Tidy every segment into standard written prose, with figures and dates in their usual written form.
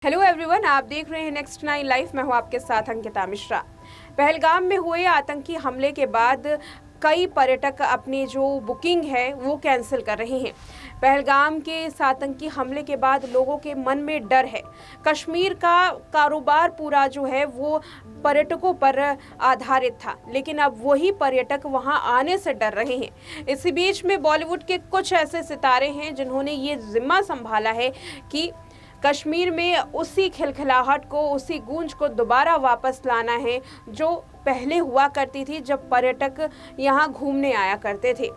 Hello everyone, आप देख रहे हैं नेक्स्ट 9 लाइव। मैं हूं आपके साथ अंकिता मिश्रा। पहलगाम में हुए आतंकी हमले के बाद कई पर्यटक अपनी जो बुकिंग है वो कैंसिल कर रहे हैं। पहलगाम के इस आतंकी हमले के बाद लोगों के मन में डर है। कश्मीर का कारोबार पूरा जो है वो पर्यटकों पर आधारित था, लेकिन अब वही पर्यटक वहां आने से डर रहे हैं। इसी बीच में बॉलीवुड के कुछ ऐसे सितारे हैं जिन्होंने ये जिम्मा संभाला है कि कश्मीर में उसी खिलखिलाहट को, उसी गूंज को दोबारा वापस लाना है जो पहले हुआ करती थी जब पर्यटक यहाँ घूमने आया करते थे।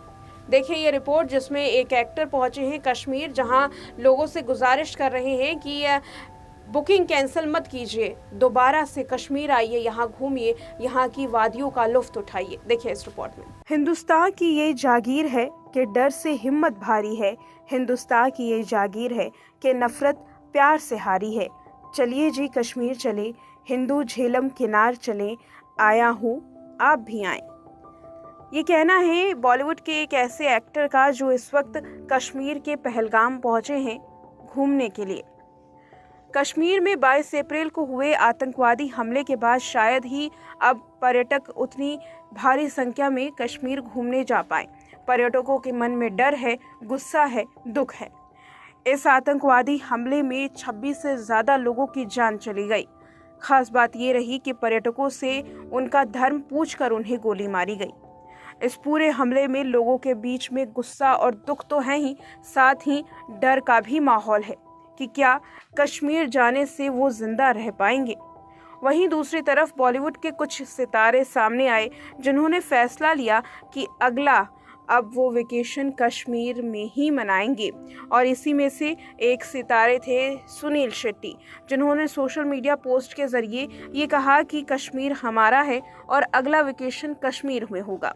देखिए ये रिपोर्ट जिसमें एक एक्टर पहुंचे हैं कश्मीर, जहां लोगों से गुजारिश कर रहे हैं कि बुकिंग कैंसिल मत कीजिए, दोबारा से कश्मीर आइए, यहाँ घूमिए, यहाँ की वादियों का लुत्फ उठाइए। देखिए इस रिपोर्ट में। हिंदुस्तान की ये जागीर है कि डर से हिम्मत भारी है, हिंदुस्तान की ये जागीर है कि नफरत प्यार से हारी है। चलिए जी कश्मीर चले, हिंदू झेलम किनार चले, आया हूँ आप भी आए। ये कहना है बॉलीवुड के एक ऐसे एक्टर का जो इस वक्त कश्मीर के पहलगाम पहुंचे हैं घूमने के लिए। कश्मीर में 22 अप्रैल को हुए आतंकवादी हमले के बाद शायद ही अब पर्यटक उतनी भारी संख्या में कश्मीर घूमने जा पाए। पर्यटकों के मन में डर है, गुस्सा है, दुख है। इस आतंकवादी हमले में 26 से ज़्यादा लोगों की जान चली गई। खास बात ये रही कि पर्यटकों से उनका धर्म पूछकर उन्हें गोली मारी गई। इस पूरे हमले में लोगों के बीच में गुस्सा और दुख तो है ही, साथ ही डर का भी माहौल है कि क्या कश्मीर जाने से वो जिंदा रह पाएंगे। वहीं दूसरी तरफ बॉलीवुड के कुछ सितारे सामने आए जिन्होंने फैसला लिया कि अगला अब वो वेकेशन कश्मीर में ही मनाएंगे। और इसी में से एक सितारे थे सुनील शेट्टी, जिन्होंने सोशल मीडिया पोस्ट के जरिए ये कहा कि कश्मीर हमारा है और अगला वेकेशन कश्मीर में होगा।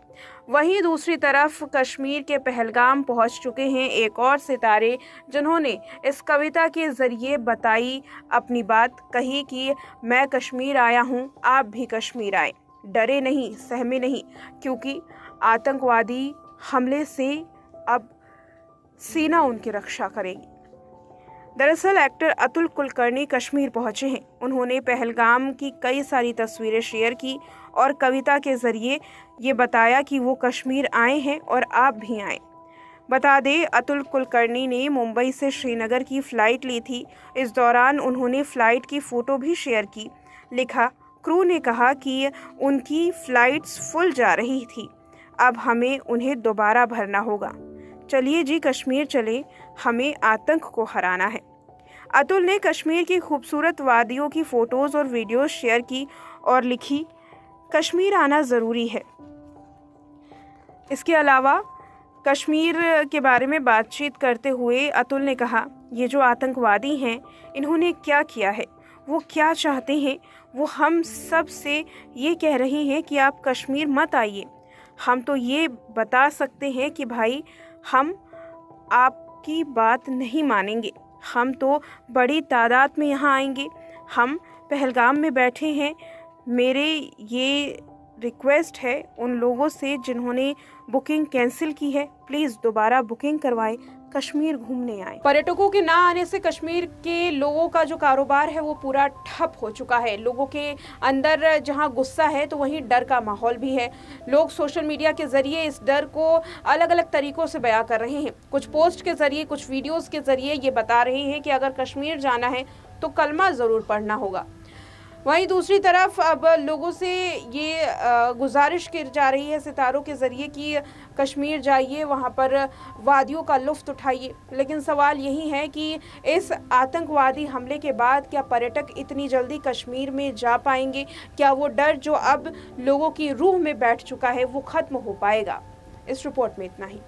वहीं दूसरी तरफ कश्मीर के पहलगाम पहुंच चुके हैं एक और सितारे, जिन्होंने इस कविता के जरिए बताई अपनी बात, कही कि मैं कश्मीर आया हूँ, आप भी कश्मीर आए, डरे नहीं, सहमे नहीं, क्योंकि आतंकवादी हमले से अब सेना उनकी रक्षा करेगी। दरअसल एक्टर अतुल कुलकर्णी कश्मीर पहुंचे हैं। उन्होंने पहलगाम की कई सारी तस्वीरें शेयर की और कविता के जरिए ये बताया कि वो कश्मीर आए हैं और आप भी आए। बता दें, अतुल कुलकर्णी ने मुंबई से श्रीनगर की फ़्लाइट ली थी। इस दौरान उन्होंने फ़्लाइट की फ़ोटो भी शेयर की। लिखा, क्रू ने कहा कि उनकी फ़्लाइट्स फुल जा रही थी, अब हमें उन्हें दोबारा भरना होगा। चलिए जी कश्मीर चले, हमें आतंक को हराना है। अतुल ने कश्मीर की खूबसूरत वादियों की फ़ोटोज़ और वीडियोज़ शेयर की और लिखी, कश्मीर आना ज़रूरी है। इसके अलावा कश्मीर के बारे में बातचीत करते हुए अतुल ने कहा, ये जो आतंकवादी हैं इन्होंने क्या किया है, वो क्या चाहते हैं, वो हम सब से ये कह रहे हैं कि आप कश्मीर मत आइए। हम तो ये बता सकते हैं कि भाई हम आपकी बात नहीं मानेंगे, हम तो बड़ी तादाद में यहाँ आएंगे, हम पहलगाम में बैठे हैं। मेरे ये रिक्वेस्ट है उन लोगों से जिन्होंने बुकिंग कैंसिल की है, प्लीज़ दोबारा बुकिंग करवाएं, कश्मीर घूमने आए। पर्यटकों के ना आने से कश्मीर के लोगों का जो कारोबार है वो पूरा ठप हो चुका है। लोगों के अंदर जहां गुस्सा है तो वहीं डर का माहौल भी है। लोग सोशल मीडिया के जरिए इस डर को अलग अलग तरीकों से बयां कर रहे हैं। कुछ पोस्ट के जरिए, कुछ वीडियोस के जरिए ये बता रहे हैं कि अगर कश्मीर जाना है तो कलमा ज़रूर पढ़ना होगा। वहीं दूसरी तरफ अब लोगों से ये गुजारिश की जा रही है सितारों के ज़रिए कि कश्मीर जाइए, वहाँ पर वादियों का लुत्फ़ उठाइए। लेकिन सवाल यही है कि इस आतंकवादी हमले के बाद क्या पर्यटक इतनी जल्दी कश्मीर में जा पाएंगे? क्या वो डर जो अब लोगों की रूह में बैठ चुका है वो ख़त्म हो पाएगा? इस रिपोर्ट में इतना ही।